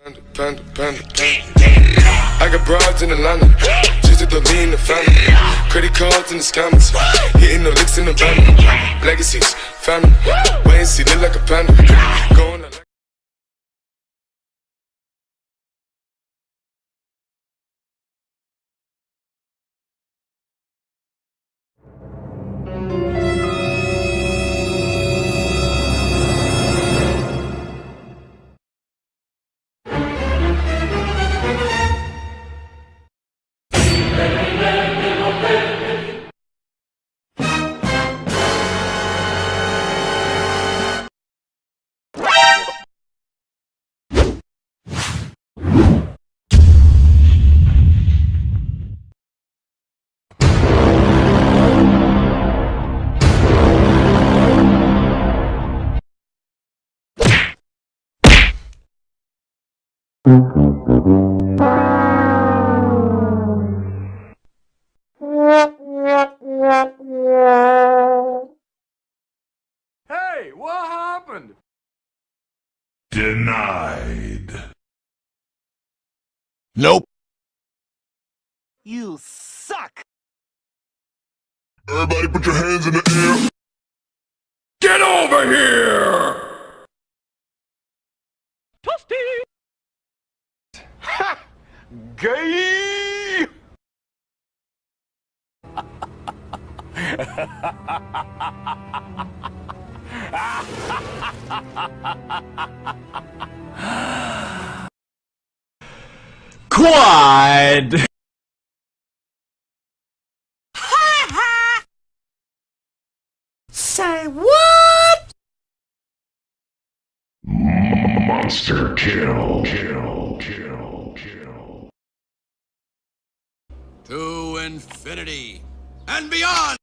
I got broads in Atlanta, just to throw me in the family. Credit cards in the scammers, hitting the licks in the van. Legacies, family, wait and see, look like a panda. Going out like Hey, what happened? Denied. Nope. You suck! Everybody put your hands in the air. Get over here! Toasty! Ha! Gay! Quad! Say what? Monster kill. To infinity and beyond!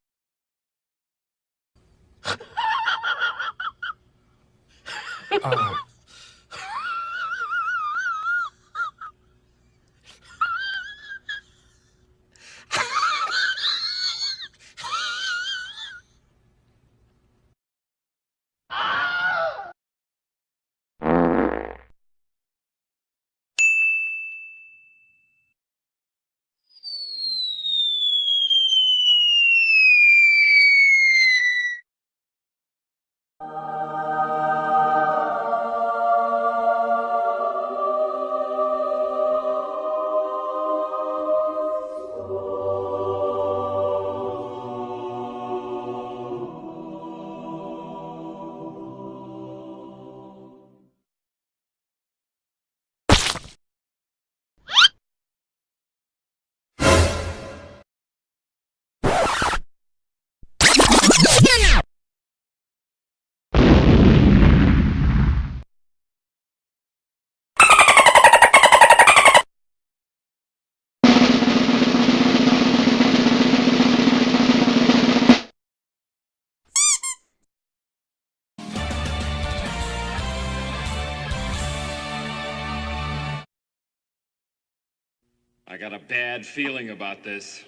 I got a bad feeling about this.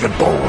Dragon Ball.